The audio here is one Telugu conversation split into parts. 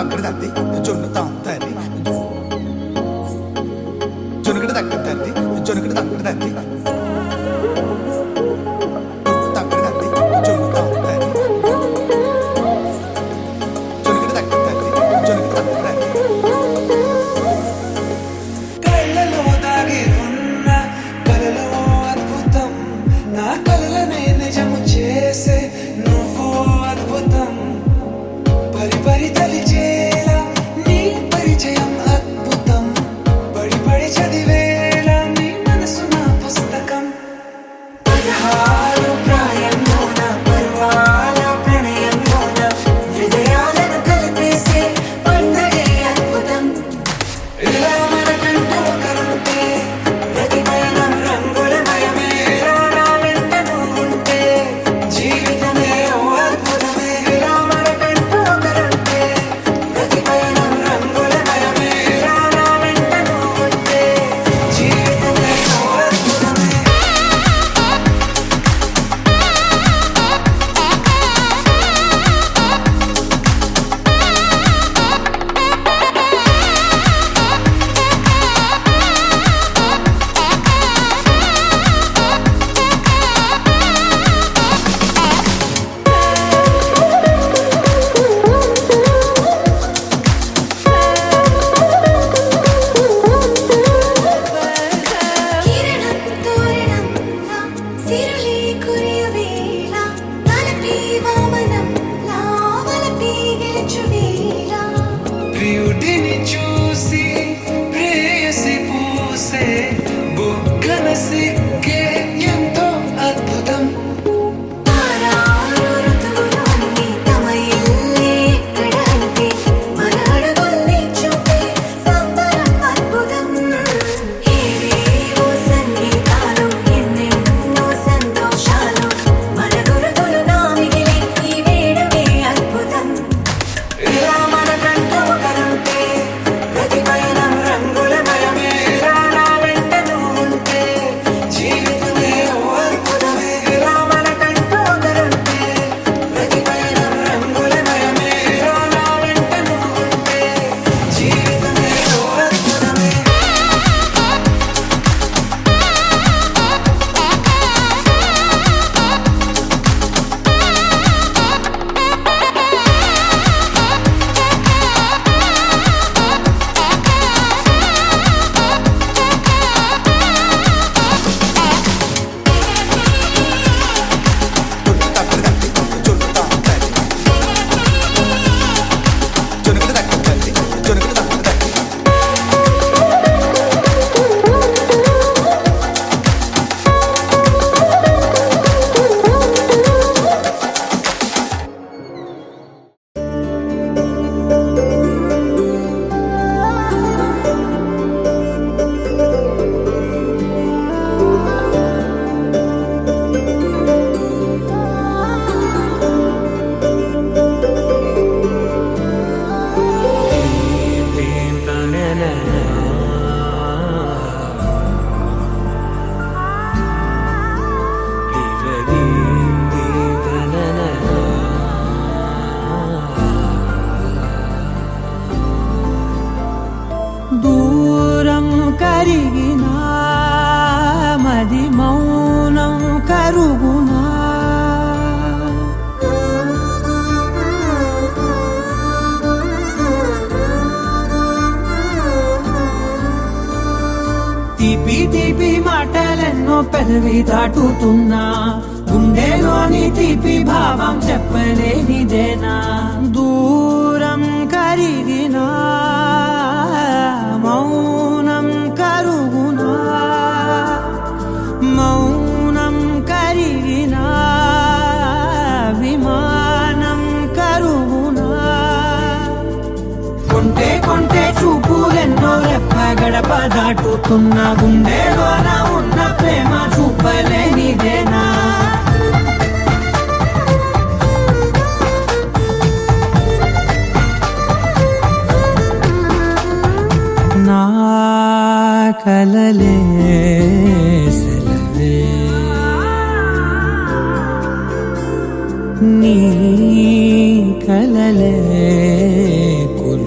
తక్కడ తద్ది జొన్ను తాంతది జొనుకడ తక్కడ తద్ది జొనుకడ తక్కడ తద్ది తక్కడ తద్ది జొన్ను తాంతది జొనుకడ తక్కడ తద్ది జొనుకడ తక్కడ తద్ది కళ్ళలో దాగి ఉన్న కలలో అద్భుతం నా కలలనే నిజము చేసే నువ్వు అద్భుతం పరి పరి తలిచేలా నీ పరిచయం అద్భుతం పడి పడి చదివేలా నీ మనసు నా పుస్తకం పదహారు ప్రాయంలోన పర్వాల ప్రణయంలోన హృదయాలను కలిపేసే పండగే అద్భుతం ఇలా మనకంటూ ఒకరుంటే ప్రతి పయనం రంగులమయమే ఇలా నా వెంట నువ్వుంటే జీవితమే ఓ అద్భుతమే ఇలా మనకంటూ ఒకరుంటే ప్రతి పయనం రంగులమయమే ఇలా నా వెంట నువ్వుంటే జీవితమే ఓ అద్భుతమే కిరణం తోరణంలా సిరులే కురియవేళ తలపి వామనంలా వలపి గెలుచువేళ ప్రియుడిని చూసి ప్రేయసి పూసే బుగ్గన సిగ్గే ఎంతో అద్భుతం ఆరారు ఋతువులన్నీ తమ ఇల్లే ఎక్కడ అంటే మన అడుగుల్ని చూపే సంబరం అద్భుతం ఏవేవో సంగీతాలు ఎన్నెన్నో సంతోషాలు మన గురుతులు నామిగిలే ఈ వేడుకే అద్భుతం ఇలా మనకంటూ ఒకరుంటే ప్రతి పయనం రంగులమయమే ఇలా నా వెంట నువ్వుంటే జీవితమే ఓ అద్భుతమే ఇలా మనకంటూ ఒకరుంటే ప్రతి పయనం రంగులమయమే ఇలా నా వెంట నువ్వుంటే జీవితమే ఓ అద్భుతమే జొన్ను తక్కడ తద్ది జొన్ను తాంతది జొనుకడ తక్కడ తద్ది జొనుకడ తక్కడ తద్ది దూరం కరిగినా మది మౌనం కరుగునా తీపి తీపి మాటలెన్నో పెదవి దాటుతున్నా గుండెలోని తీపి భావం చెప్పలేనిదేనా దూరం కరిగినా మౌనం కరుగునా మౌనం కరిగినా విమానం కరుగునా కొంటే కొంటే చూపులెన్నో రెప్ప గడప దాటుతున్న గుండెలోన ఉన్న ప్రేమ చూపలేనిదేనా నా కలలే సెలవే నీ కలలే కుల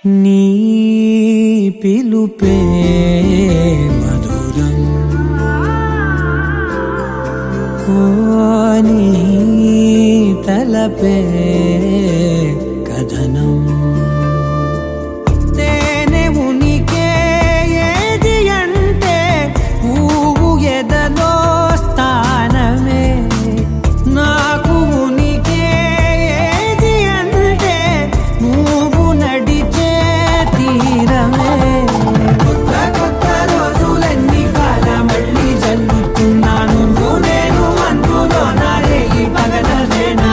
నీ పిలుపే మధురం ఓ నీ తలపే కథనం తేనె ఉనికే ఏది అంటే పువ్వు ఎదలో స్థానమే నాకు ఉనికే ఏది అంటే నువ్వు నడిచే తీరమే కొత్త కొత్త రోజులన్నీ కాల మళ్ళీ జల్లుతున్నా నువ్వు నేను అందులో నారేగి పగలదేనా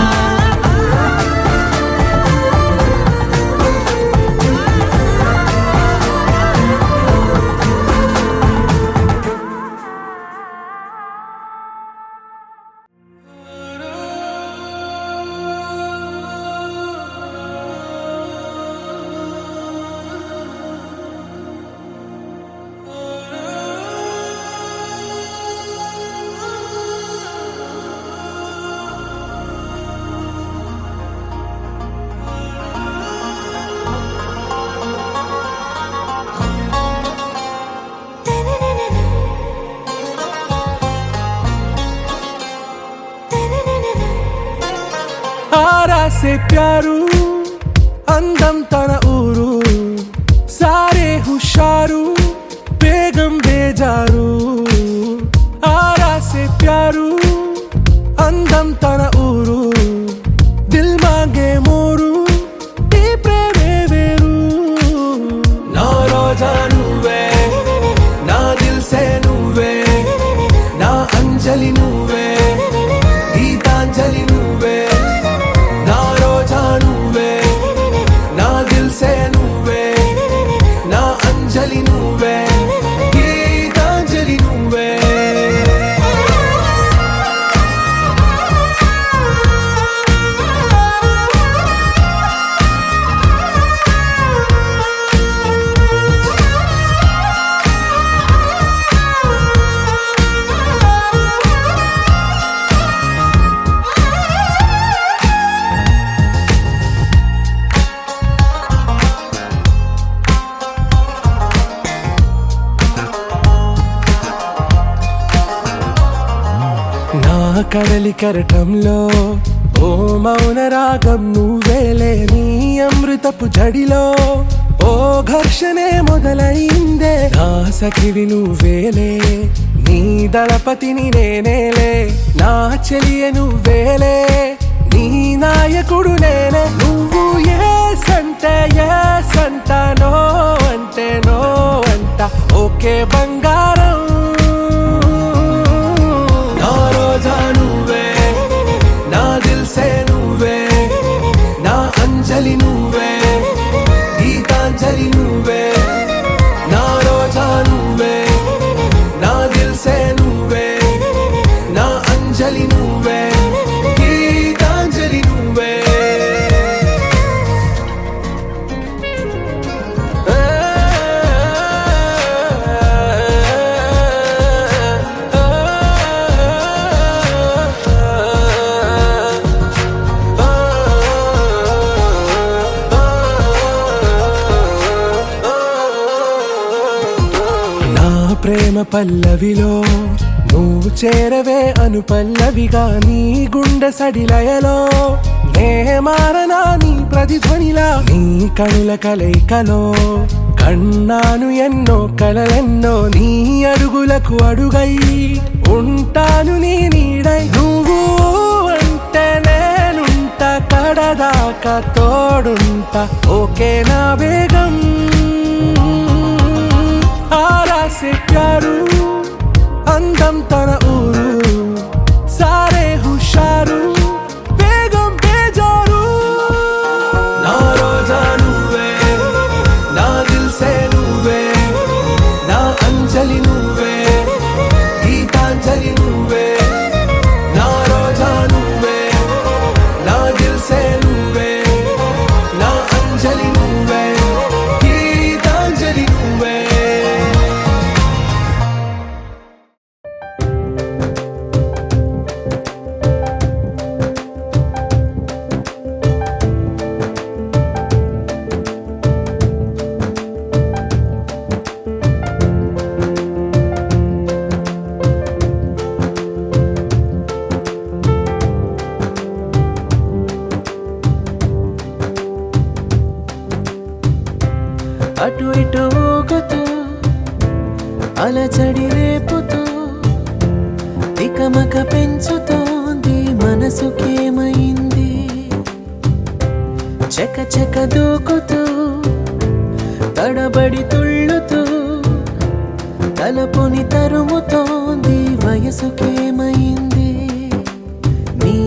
आरा से प्यारू అందం తన ఊరు సారే హుషారు బేగం బేజారు ఆరా से प्यारू అందం తన ఊరు దిల్ మాంగే మోరు ఈ ప్రేమే వేరు నా రోజా నువ్వే నా దిల్ సే నువ్వే నా అంజలి నువ్వే గీతాంజలి నువ్వే నా రోజా నువ్వే నా దిల్ సే నువ్వే నా అంజలి నువ్వే గీతాంజలి నువ్వే నా కడలి కరటంలో ఓ మౌన రాగం నువ్వేలే నీ అమృతపు జడిలో ఓ ఘర్షణే మొదలైందే నా సఖివి నువ్వేలే నీ దళపతిని నేనేలే నా చెలియ నువ్వేలే నీ నాయకుడు నేనే నువ్వు ఏ సంట నో అంటే నో అంట ఓకే బంగారం నా రోజా నువ్వే నా దిల్ సే నువ్వే నా అంజలి నువ్వే గీతాంజలి నువ్వే నా రోజా నువ్వే నా దిల్ సే నువ్వే నా అంజలి నువ్వే గీతాంజలి నువ్వే నా ప్రేమ పల్లవిలో నువ్వు చేరవే అను పల్లవిగా నీ గుండె సడిలయలో నే మారనా నీ ప్రతిధ్వనిలా నీ కనుల కలయికలో కన్నాను ఎన్నో కలలెన్నో నీ అడుగులకు అడుగై ఉంటాను నీ నీడై నువ్వు అంటే నేనుంట కడదాకా తోడుంటా ఓకే నా బేగం ఆరా से प्यारू అందం తన ఊరు సారే హుషారు బేగం బేజారు నా రోజా నువ్వే నా దిల్ సే నువ్వే నా అంజలి నువ్వే గీతాంజలి నువ్వే నా రోజా నువ్వే నా దిల్ సే నువ్వే నా అంజలి నువ్వే గీతాంజలి నువ్వే అటు ఇటు ఊగుతూ అలచడి రేపుతూ తికమక పెంచుతోంది మనసుకేమైంది చక చక దూకుతూ తడబడి తుళ్ళుతూ తలపుని తరుముతోంది వయసుకేమైంది నీ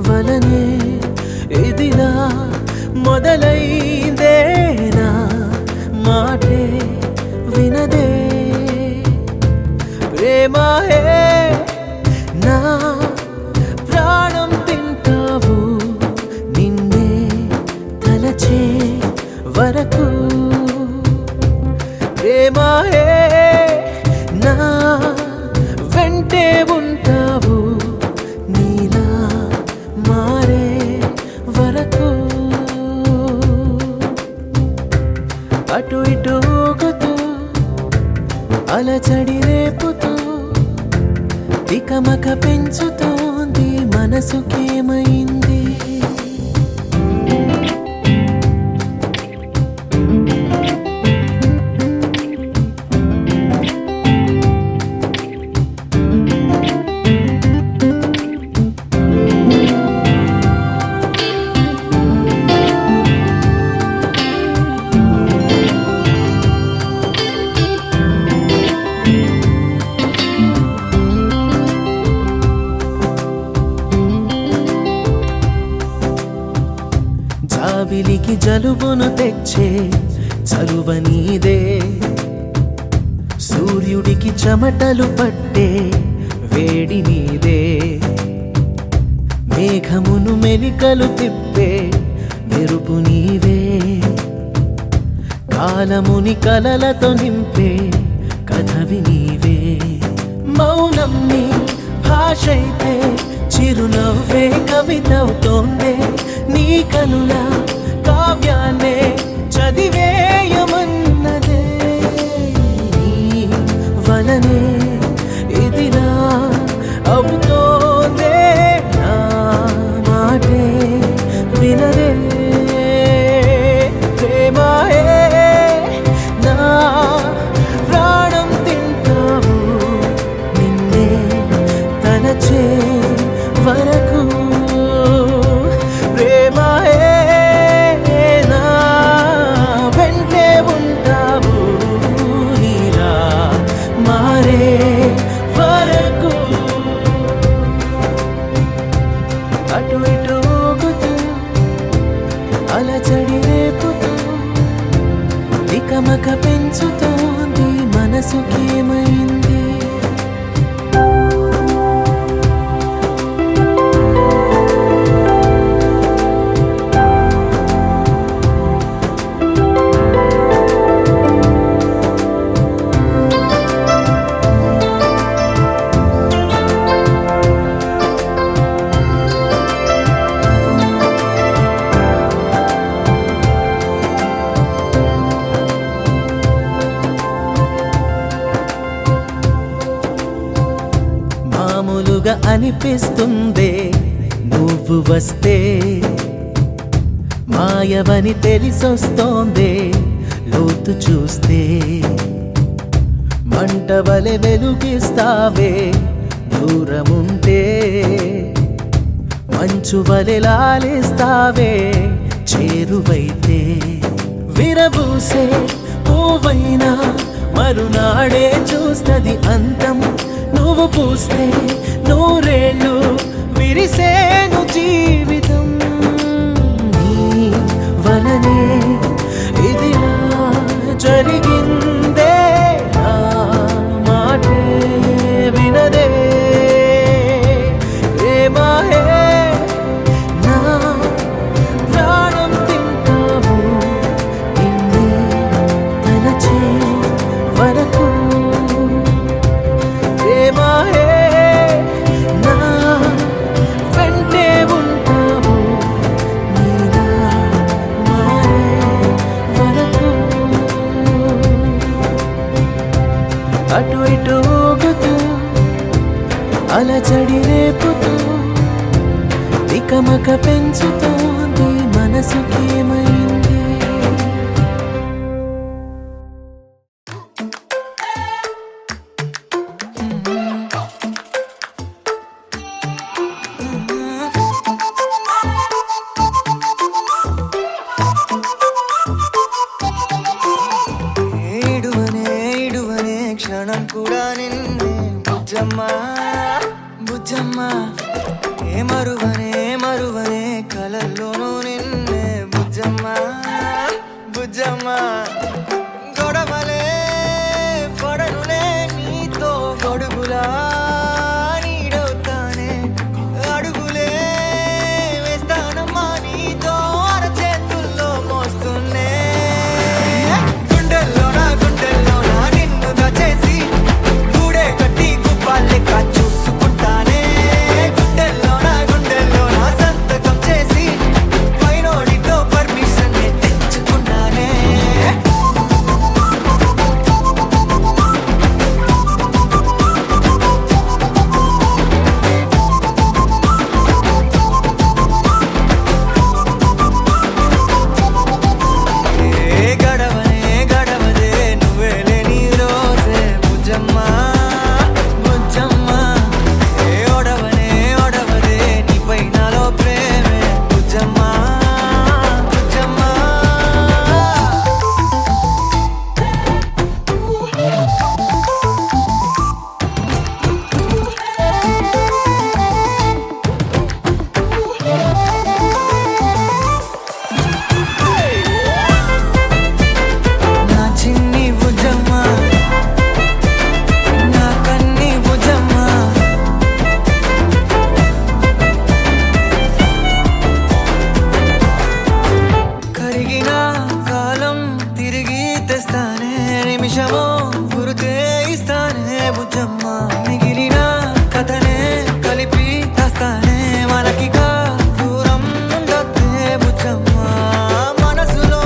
వలనే ఇదిలా మొదలైందేనా మాటే వినదే ప్రేమాయే నా ప్రాణం తింటావు నిన్నే తలచే వరకు ప్రేమాయే నా వెంటే ఉంటావు నీలా మారే వరకు అటు ఇటు ఊగుతూ అలచడి రేపుతూ తికమక పెంచుతోంది మనసుకేమైంది జాబిలికి జలుబును తెచ్చే చలువ నీదే సూర్యుడికి చెమటలు పట్టే వేడి నీదే మేఘమును మెలికలు తిప్పే మెరుపు నీవే కాలముని కలలతో నింపే కథవి నీవే మౌనం నీ భాషైతే చిరునవ్వే కవితవుతోందే నీ కనుల కావ్యాన్నే చదివేయమన్నదే నీ వలనే ఇదిలా అవుతోందే నా మాటే వినదే ప్రేమాయే నా ప్రాణం తింటావు నిన్నే తలచే వరకు ప్రేమాయే నా వెంటే ఉంటావు నీలా మారే వరకు అటు ఇటు ఊగుతూ అలచడి రేపుతూ తికమక పెంచుతోంది మనసుకేమైంది మామూలుగా అనిపిస్తుందే నువ్వు వస్తే మాయవని తెలిసొస్తోందే లోతు చూస్తే మంటవలె వెలుగిస్తావే దూరముంటే మంచు వలె లాలిస్తావే చేరువైతే విరబూసే పువ్వైనా మరునాడే చూస్తది అంతం నువ్వు పూస్తే నూరేళ్ళు విరిసేను జీవితం నీ వలనే ఇదిలా జరిగిందే నా మాటే వినదే ప్రేమాయే నా ప్రాణం తింటావు నిన్నే తలచే వరకు ప్రేమాయే నా వెంటే ఉంటావు నీలా మారే వరకు అటు ఇటు ఊగుతూ అలచడి రేపుతూ తికమక పెంచుతోంది మనసుకేమైంది కూడా నిన్నే బుజ్జమ్మ బుజ్జమ్మ ఏ మరువనే కలల్లోనూ నిన్నే బుజ్జమ్మ బుజ్జమ్మ గొడవలే పడనులే నీతో గొడుగులా నీడవుతానే అడుగులే వేస్తానమ్మా నీతో అరచేతుల్లో మోస్తున్నే గుండెల్లోనా నిన్ను దచేసి గూడే కట్టి గుప్పాలెక్క చూసుకుంటానే గుండెల్లోనా సంతకం చేసి పైనోడితో పర్మిషన్ తెచ్చుకున్నానే గడవదే నువ్వే లేని రోజే బుజ్జమ్మ బుజ్జమ్మ ఏ ఒడవదే నీపై నాలో ప్రేమే బుజ్జమ్మ బుజ్జమ్మ నా చిన్ని బుజ్జమ్మ నా కన్ని బుజ్జమ్మ కరిగిన కాలం తిరిగి తెస్తానే నిమిషమో గురుతే ఇస్తానే బుజ్జమ్మ మిగిలిన కథనే కలిపి తెస్తానే మనకిగా దూరం ఉండొద్దే బుజ్జమ్మ మనసులో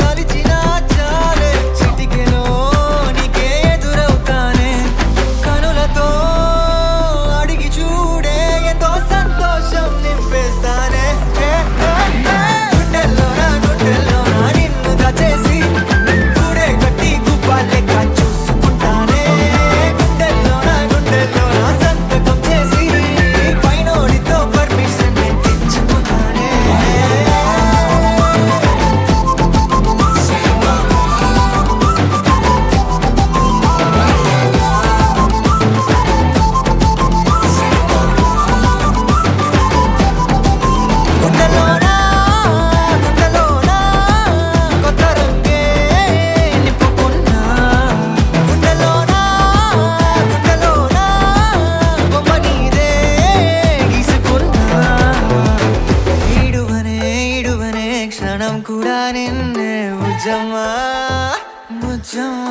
కలిచిన చాలే చిటికెలో నీకే ఎదురవుతానే కనులతో అడిగి చూడే ఎంతో సంతోషం నింపేస్తానే గుండెల్లోనా నిన్ను దచేసి గూడే కట్టి గుప్పాలెక్క చూసుకుంటానే గుండెల్లోనా సంతకం చేసి పైనోడితో పర్మిషన్ తెచ్చుకున్నానే గుండెల్లోనా కొత్త రంగే నింపుకున్నా గుండెల్లోనా బొమ్మ నీదే గీసుకున్నా ఈడువనే క్షణం కూడా నిన్నే బుజ్జమ్మ బుజ్జమ్మ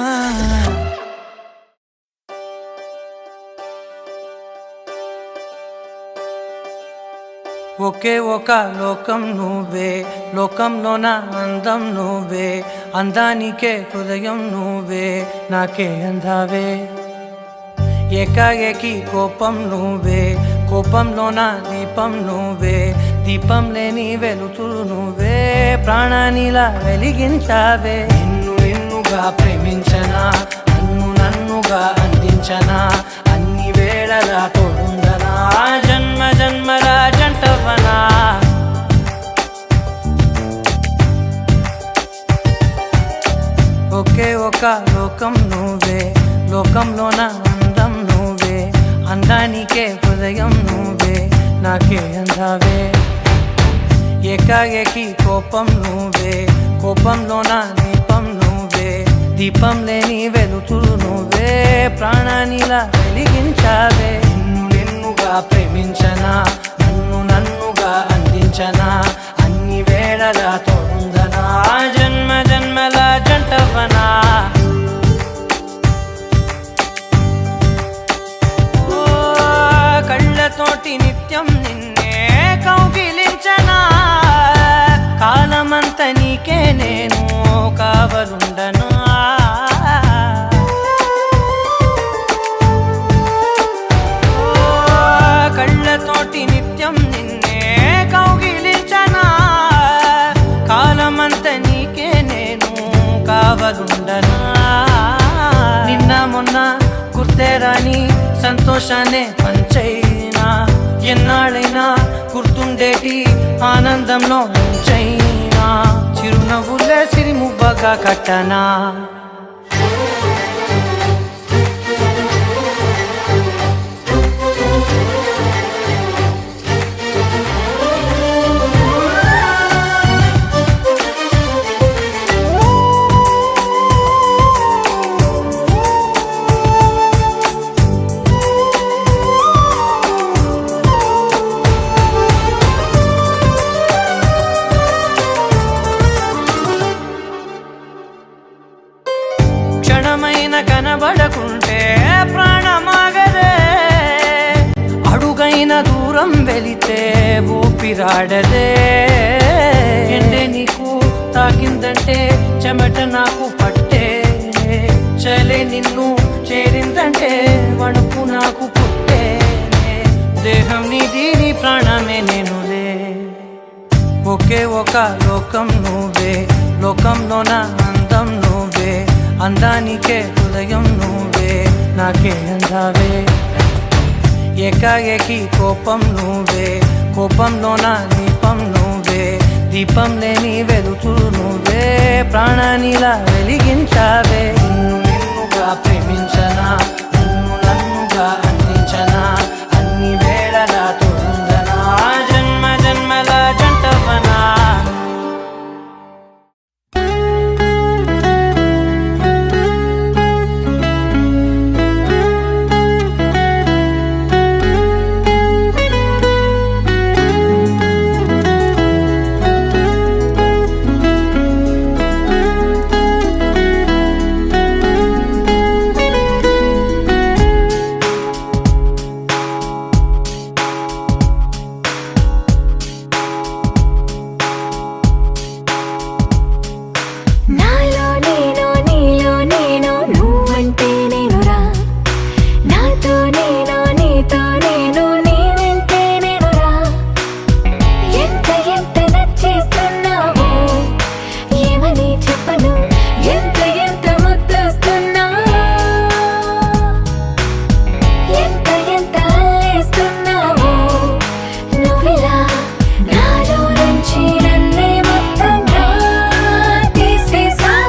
ఒకే ఒక లోకం నువ్వే లోకంలోన అందం నువ్వే అందానికే హృదయం నువ్వే నాకే అందావే ఏకాఏకి కోపం నువ్వే కోపంలోన దీపం నువ్వే దీపం లేని వెలుతురు నువ్వే ప్రాణానిలా వెలిగించావే నిన్నుగా ప్రేమించనా నన్నుగా అందించనా అన్ని వేళలా తోడుందనా జన్మల జంటవనా ఒకే ఒక లోకం నువ్వే లోకంలోన అందం నువ్వే అందానికే హృదయం నువ్వే నాకే అందావే ఏకాఏకి కోపం నువ్వే కోపంలోన దీపం నువ్వే దీపం లేని వెలుతురు నువ్వే ప్రాణానిలా వెలిగించావే నిన్నుగా ప్రేమించనా నన్నుగా అందించనా అన్ని వేళలా తోడుందనా జన్మల జంటవనా కళ్ళతోటి నిత్యం నిన్నే కౌగిలించనా కాలమంత నీకే నేను కావలుండను కళ్ళతోటి నిత్యం నిన్నే కౌగిలించనా కాలమంత నీకే నేను కావలుండనా నిన్న మొన్న గుర్తేరాని సంతోషాన్ని పంచైనా ఎన్నాళ్ళైనా గుర్తుండేటి ఆనందంలో ముంచైనా చిరునవ్వులే సిరిముబ్బగా కట్టనా కనబడకుంటే ప్రాణమాగదే అడుగైన దూరం వెళితే ఊపిరాడదే ఎండే నీకు తాకిందంటే చెమట నాకు పట్టే చలే నిన్ను చేరిందంటే వణుకు నాకు పుట్టే దేహం నీది నీ ప్రాణమే నేనులే ఒకే ఒక లోకం నువ్వే లోకంలోన అందం నువ్వే అందానికే హృదయం నువ్వే నాకే అందావే ఏకాఏకి కోపం నువ్వే కోపంలోన దీపం నువ్వే దీపం లేని వెలుతురు నువ్వే ప్రాణానిలా వెలిగించావే నిన్నుగా ప్రేమించనా నన్నుగా అందించనా అన్ని వేళలా తోందనా జన్మ జన్మల జంటవనా నాలో నేను నీలో నేను నువ్వంటే నేనురా నాతో నేను నీతో నేను నీ వెంటే నేనురా ఎంత ఎంత నచ్చేస్తున్నావో ఏమని చెప్పను ఎంత ఎంత ముద్దొస్తున్నావో ఎంత ఎంత అల్లేస్తున్నావో నువ్విలా నాలో నుంచి నన్నే మొత్తంగా తీసేసావే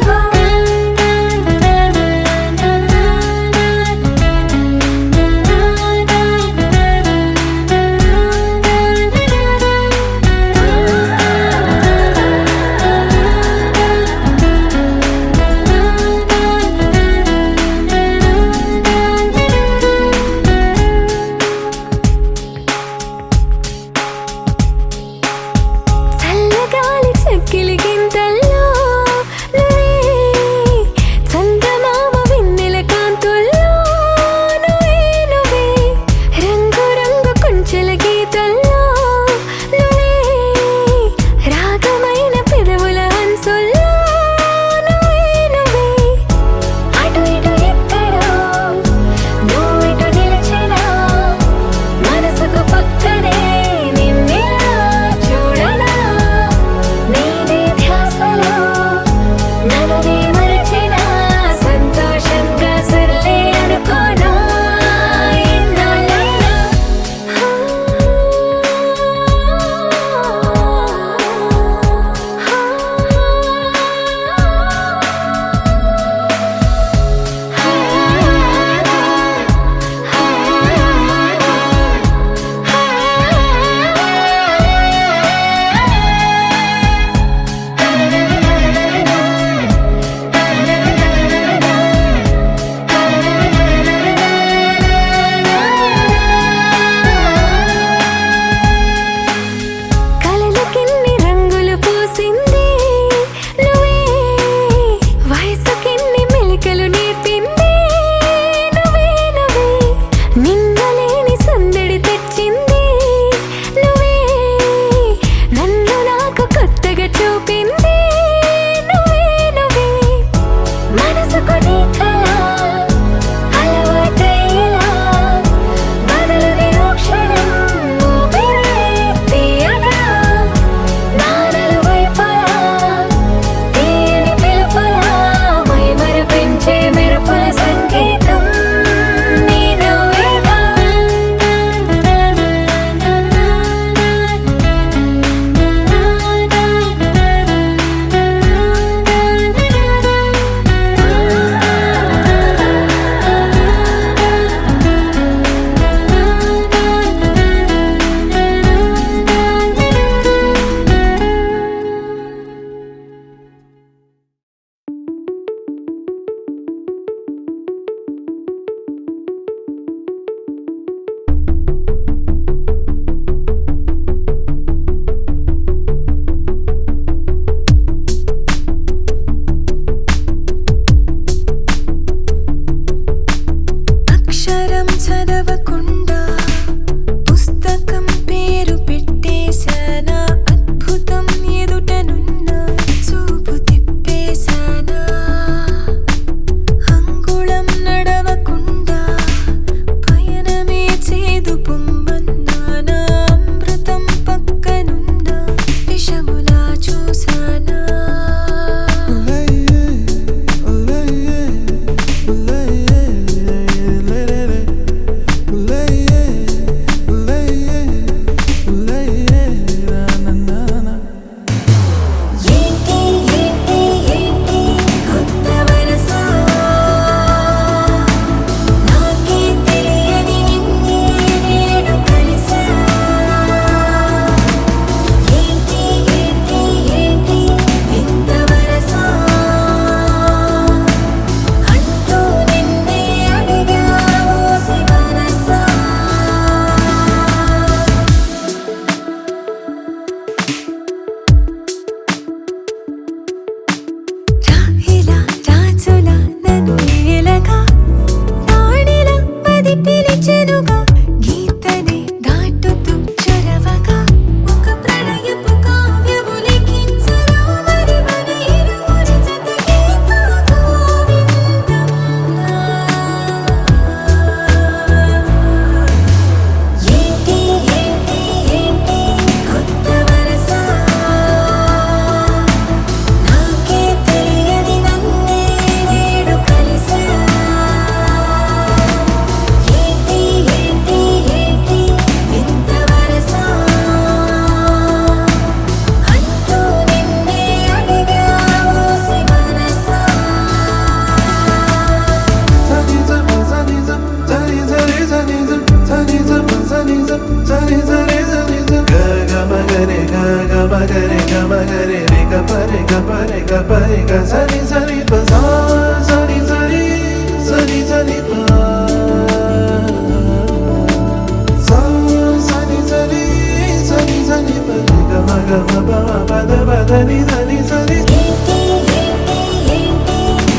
ఏంటి ఏంటి ఏంటి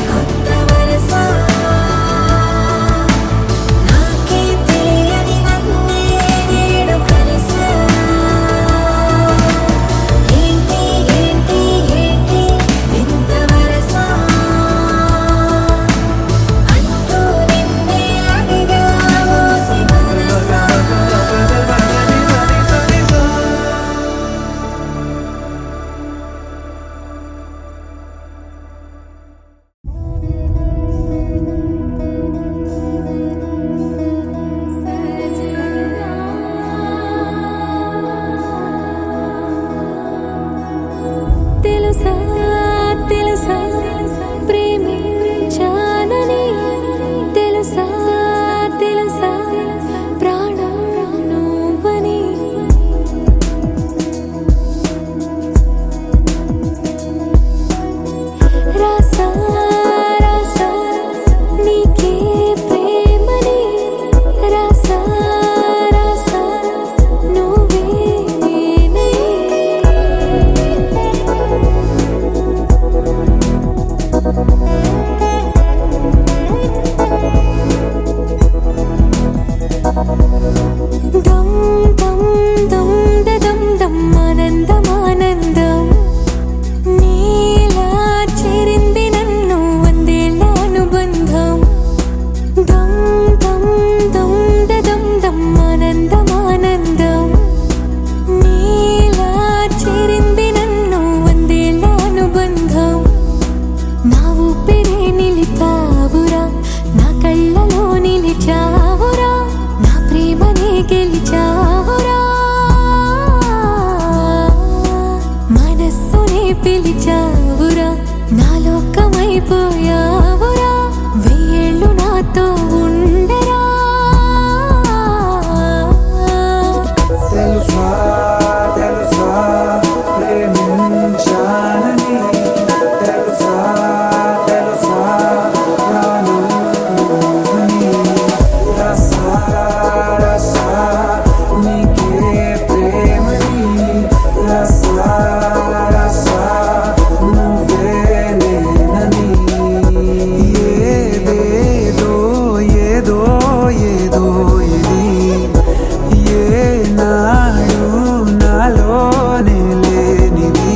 కొత్త వరస నాకే తెలియని నన్నే నేడు కలిసా ఏంటి ఏంటి ఏంటి వింత వరస అంటూ నిన్నే అడిగా మోసి మనసా తెలుసా తెలుసా ప్రేమించానని తెలుసా తెలుసా ప్రాణం నువ్వని రాసా రాసా నీకే ప్రేమని రాసా రాసా నువ్వే నేనై దమ్ దమ్ దమ్ దదం దమ్ ఆనందం ఆనందం నీలా చేరింది నన్ను వందేళ్ల అనుబంధం దమ్ దమ్ దమ్ దదం దమ్ ఆనందం ఆనందం నీలా చేరింది నన్ను వందేళ్ల అనుబంధం నా ఊపిరే నిలిపావురా నా కళ్ళలో నిలిచావురా నా ప్రేమనే గెలిచావురా మనస్సునే పిలిచావురా నా లోకమైపోయావురా వెయ్యేళ్ళు నాతో ఉండరా తెలుసా తెలుసా ప్రేమించానని తెలుసా తెలుసా ప్రాణం నువ్వని రసా రసా నీకే ప్రేమని రసా రసా నువ్వే నేనని ఏదేదో ఏదో ఏదో ఇది ఏనాడు నాలోనే లేనిది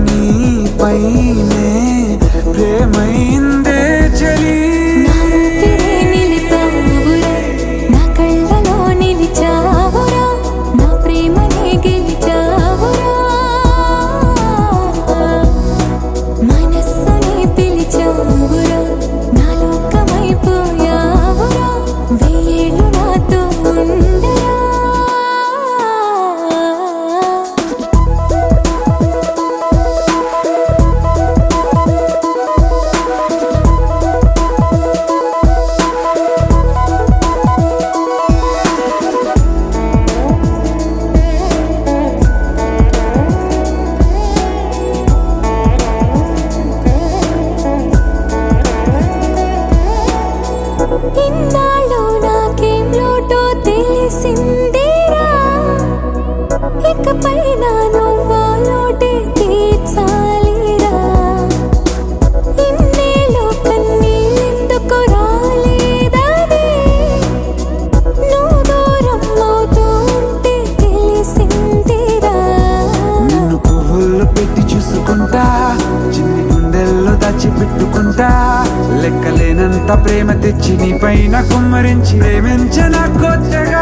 నీపైనే ప్రేమైందే చలి నా ఊపిరే నిలిపావురా నా కళ్ళలో నిలిచావురా నా ప్రేమనే గెలిచావురా మనస్సునే పిలిచావురా నా లోకమైపోయావురా వెయ్యేళ్ళు నాతో ఉండరా ఇన్నాళ్ళు నాకేం లోటో తెలిసిందేరా ఇకపై నా నువ్వా లోటే తీర్చాలిరా ఇన్నేళ్ళు కన్నీళ్ళెందుకు రాలేదని నువ్వు దూరం అవుతూ ఉంటే తెలిసిందిరా నిన్ను పువ్వుల్లో పెట్టి చూసుకుంటా చిన్ని గుండెల్లో దాచిపెట్టుకుంటా లెక్కలేనంత ప్రేమ తెచ్చి నీ పైన కుమ్మరించి ప్రేమించన కొత్తగా